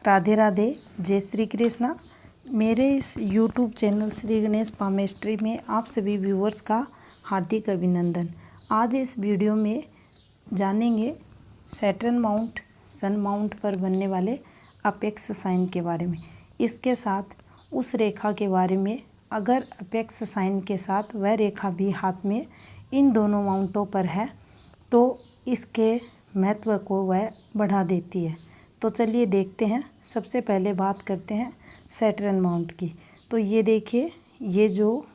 राधे राधे, जय श्री कृष्णा। मेरे इस YouTube channel Shri Ganesh palmistry में आप सभी व्यूअर्स का हार्दिक अभिनंदन। आज इस वीडियो में जानेंगे सैटर्न माउंट सन माउंट पर बनने वाले अपेक्स साइन के बारे में। इसके साथ उस रेखा के बारे में, अगर अपेक्स साइन के साथ वह रेखा भी हाथ में इन दोनों माउंटों पर है तो इसके महत्व को वह बढ़ा देती है। तो चलिए देखते हैं। सबसे पहले बात करते हैं सैटर्न माउंट की। तो ये देखिए, ये जो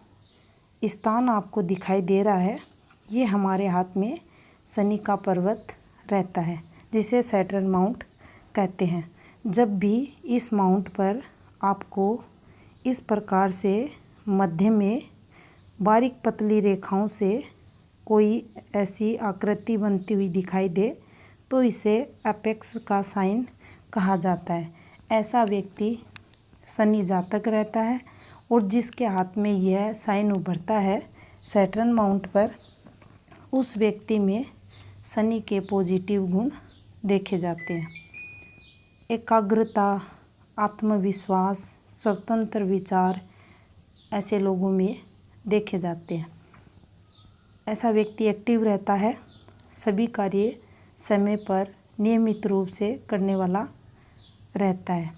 स्थान आपको दिखाई दे रहा है, ये हमारे हाथ में शनि का पर्वत रहता है, जिसे सैटर्न माउंट कहते हैं। जब भी इस माउंट पर आपको इस प्रकार से मध्य में बारीक पतली रेखाओं से कोई ऐसी आकृति बनती हुई दिखाई दे तो इसे अपेक्स का साइन कहा जाता है। ऐसा व्यक्ति शनि जातक रहता है और जिसके हाथ में यह साइन उभरता है सैटर्न माउंट पर, उस व्यक्ति में शनि के पॉजिटिव गुण देखे जाते हैं। एकाग्रता, आत्मविश्वास, स्वतंत्र विचार ऐसे लोगों में देखे जाते हैं। ऐसा व्यक्ति एक्टिव रहता है, सभी कार्य समय पर नियमित रूप से करने वाला रहता है।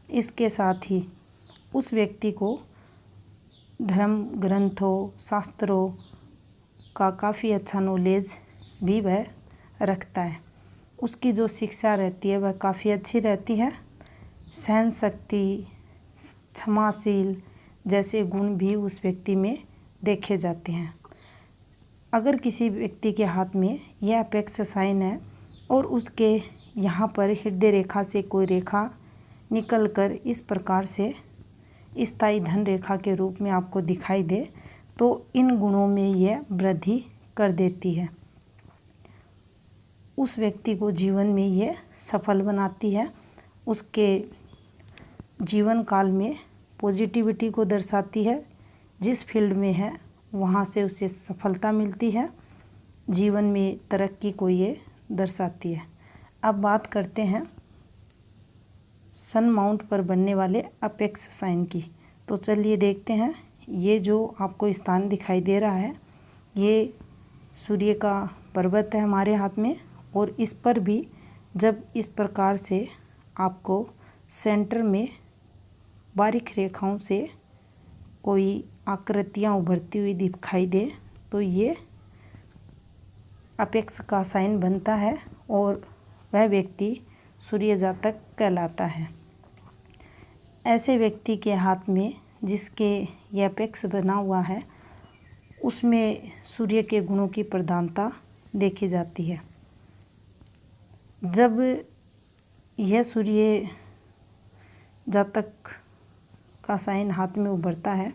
इसके साथ ही उस व्यक्ति को धर्म ग्रंथों, शास्त्रों का काफ़ी अच्छा नॉलेज भी वह रखता है। उसकी जो शिक्षा रहती है वह काफ़ी अच्छी रहती है। सहन शक्ति, क्षमाशील जैसे गुण भी उस व्यक्ति में देखे जाते हैं। अगर किसी व्यक्ति के हाथ में यह अपेक्स साइन है और उसके यहाँ पर हृदय रेखा से कोई रेखा निकलकर इस प्रकार से स्थायी धन रेखा के रूप में आपको दिखाई दे तो इन गुणों में यह वृद्धि कर देती है। उस व्यक्ति को जीवन में यह सफल बनाती है। उसके जीवन काल में पॉजिटिविटी को दर्शाती है। जिस फील्ड में है वहाँ से उसे सफलता मिलती है। जीवन में तरक्की को ये दर्शाती है। अब बात करते हैं सन माउंट पर बनने वाले अपेक्स साइन की। तो चलिए देखते हैं। ये जो आपको स्थान दिखाई दे रहा है, ये सूर्य का पर्वत है हमारे हाथ में, और इस पर भी जब इस प्रकार से आपको सेंटर में बारीक रेखाओं से कोई आकृतियाँ उभरती हुई दिखाई दे तो ये अपेक्स का साइन बनता है और वह व्यक्ति सूर्य जातक कहलाता है। ऐसे व्यक्ति के हाथ में जिसके यह अपेक्स बना हुआ है उसमें सूर्य के गुणों की प्रधानता देखी जाती है। जब यह सूर्य जातक का साइन हाथ में उभरता है,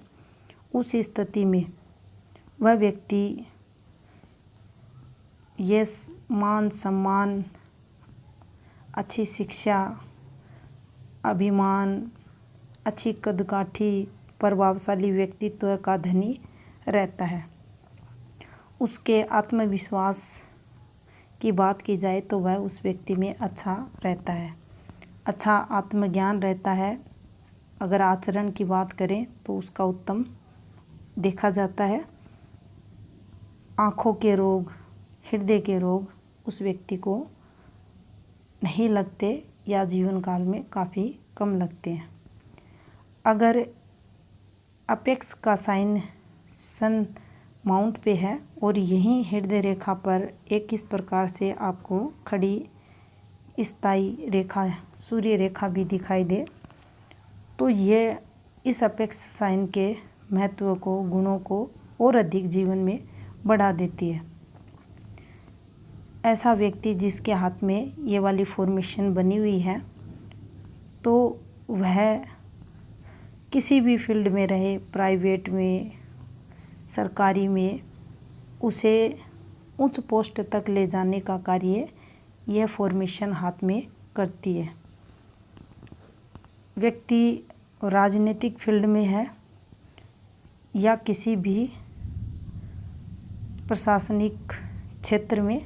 उस स्थिति में वह व्यक्ति यश, मान सम्मान, अच्छी शिक्षा, अभिमान, अच्छी कदकाठी, प्रभावशाली व्यक्तित्व का धनी रहता है। उसके आत्मविश्वास की बात की जाए तो वह उस व्यक्ति में अच्छा रहता है। अच्छा आत्मज्ञान रहता है। अगर आचरण की बात करें तो उसका उत्तम देखा जाता है। आँखों के रोग, हृदय के रोग उस व्यक्ति को नहीं लगते या जीवन काल में काफ़ी कम लगते हैं। अगर अपेक्स का साइन सन माउंट पे है और यहीं हृदय रेखा पर एक इस प्रकार से आपको खड़ी स्थायी रेखा, सूर्य रेखा भी दिखाई दे तो ये इस अपेक्स साइन के महत्व को, गुणों को और अधिक जीवन में बढ़ा देती है। ऐसा व्यक्ति जिसके हाथ में ये वाली फॉर्मेशन बनी हुई है तो वह किसी भी फील्ड में रहे, प्राइवेट में, सरकारी में, उसे उच्च पोस्ट तक ले जाने का कार्य यह फॉर्मेशन हाथ में करती है। व्यक्ति राजनीतिक फील्ड में है या किसी भी प्रशासनिक क्षेत्र में,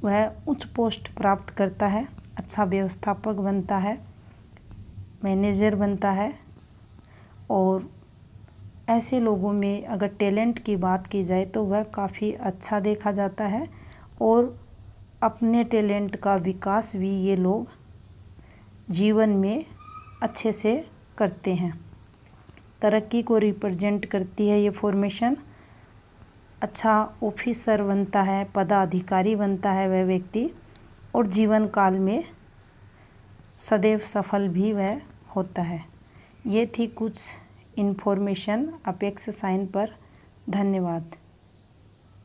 वह उच्च पोस्ट प्राप्त करता है, अच्छा व्यवस्थापक बनता है, मैनेजर बनता है। और ऐसे लोगों में अगर टैलेंट की बात की जाए तो वह काफ़ी अच्छा देखा जाता है और अपने टैलेंट का विकास भी ये लोग जीवन में अच्छे से करते हैं। तरक्की को रिप्रेजेंट करती है ये फॉर्मेशन। अच्छा ऑफिसर बनता है, पदाधिकारी बनता है वह व्यक्ति, और जीवन काल में सदैव सफल भी वह होता है। ये थी कुछ इन्फॉर्मेशन अपेक्स साइन पर। धन्यवाद।